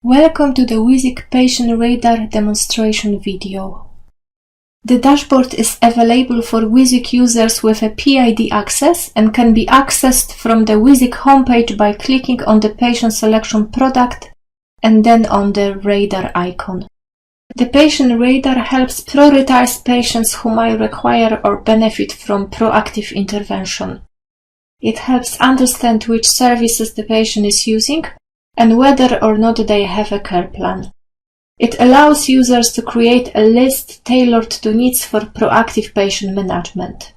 Welcome to the WSIC Patient Radar demonstration video. The dashboard is available for WSIC users with a PID access and can be accessed from the WSIC homepage by clicking on the patient selection product and then on the radar icon. The patient radar helps prioritize patients who might require or benefit from proactive intervention. It helps understand which services the patient is using and whether or not they have a care plan. It allows users to create a list tailored to needs for proactive patient management.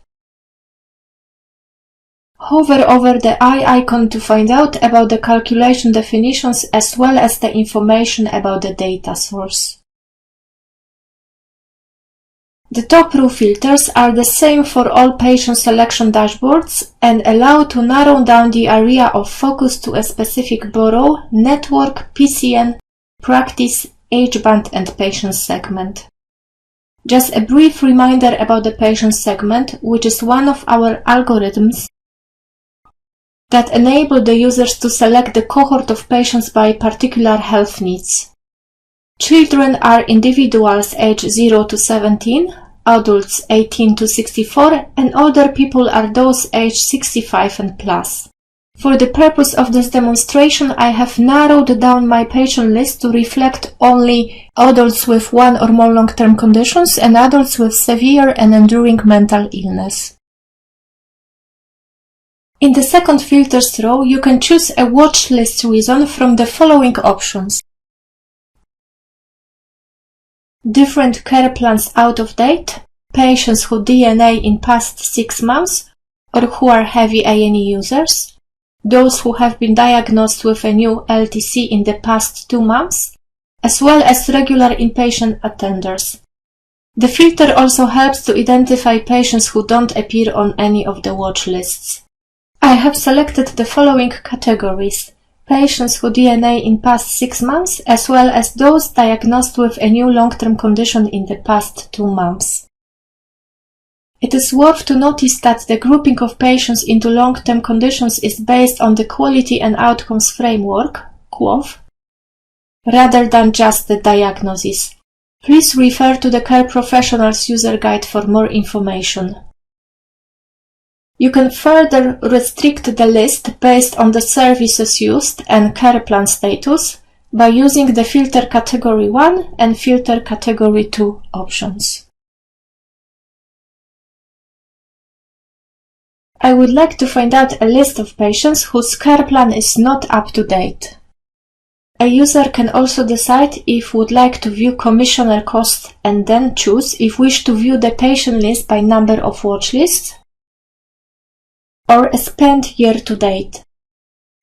Hover over the eye icon to find out about the calculation definitions as well as the information about the data source. The top row filters are the same for all patient selection dashboards and allow to narrow down the area of focus to a specific borough, network, PCN, practice, age band and patient segment. Just a brief reminder about the patient segment, which is one of our algorithms that enable the users to select the cohort of patients by particular health needs. Children are individuals aged 0 to 17, adults 18 to 64, and older people are those aged 65 and plus. For the purpose of this demonstration, I have narrowed down my patient list to reflect only adults with one or more long-term conditions and adults with severe and enduring mental illness. In the second filters row, you can choose a watch list reason from the following options: different care plans out of date, patients who DNA in past 6 months or who are heavy A&E users, those who have been diagnosed with a new LTC in the past 2 months, as well as regular inpatient attenders. The filter also helps to identify patients who don't appear on any of the watch lists. I have selected the following categories: patients who DNA in past 6 months, as well as those diagnosed with a new long-term condition in the past 2 months. It is worth to notice that the grouping of patients into long-term conditions is based on the Quality and Outcomes Framework, QOF, rather than just the diagnosis. Please refer to the Care Professional's User Guide for more information. You can further restrict the list based on the services used and care plan status by using the Filter Category 1 and Filter Category 2 options. I would like to find out a list of patients whose care plan is not up to date. A user can also decide if would like to view commissioner cost and then choose if wish to view the patient list by number of watch lists or a spend year-to-date.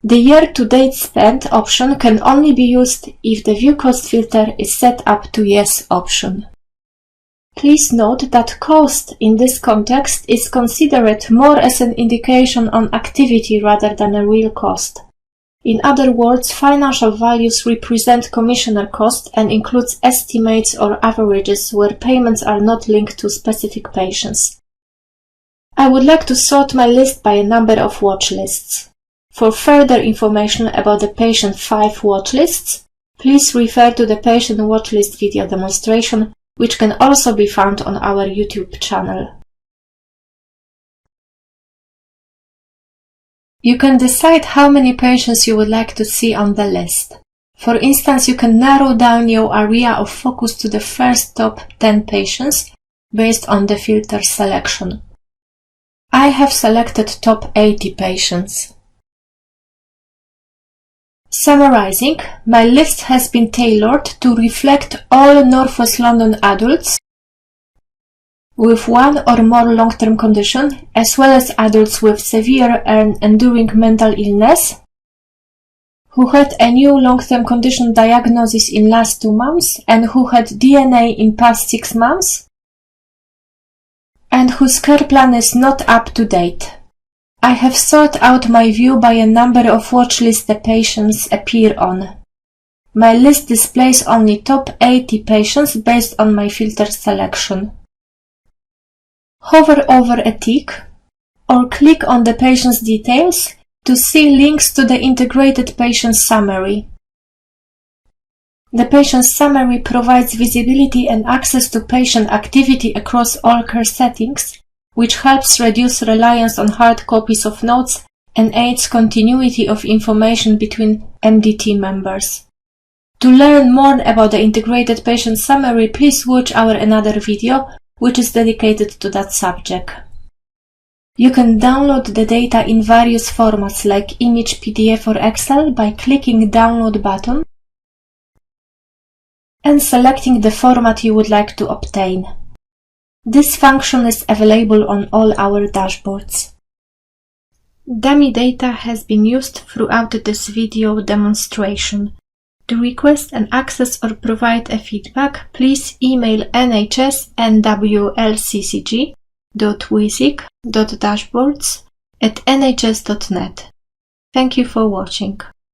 The year-to-date spend option can only be used if the view cost filter is set up to yes option. Please note that cost in this context is considered more as an indication on activity rather than a real cost. In other words, financial values represent commissioner cost and includes estimates or averages where payments are not linked to specific patients. I would like to sort my list by a number of watch lists. For further information about the patient 5 watch lists, please refer to the patient watch list video demonstration, which can also be found on our YouTube channel. You can decide how many patients you would like to see on the list. For instance, you can narrow down your area of focus to the first top 10 patients based on the filter selection. I have selected top 80 patients. Summarizing, my list has been tailored to reflect all Northwest London adults with one or more long-term condition, as well as adults with severe and enduring mental illness who had a new long-term condition diagnosis in last 2 months and who had DNA in past 6 months and whose care plan is not up to date. I have sorted out my view by a number of watch lists the patients appear on. My list displays only top 80 patients based on my filter selection. Hover over a tick or click on the patient's details to see links to the integrated patient summary. The patient summary provides visibility and access to patient activity across all care settings, which helps reduce reliance on hard copies of notes and aids continuity of information between MDT members. To learn more about the integrated patient summary, please watch our another video, which is dedicated to that subject. You can download the data in various formats like image, PDF or Excel by clicking Download button and selecting the format you would like to obtain. This function is available on all our dashboards. Dummy data has been used throughout this video demonstration. To request an access or provide a feedback, please email nhs@nwlccg.wsic.dashboards@nhs.net. Thank you for watching.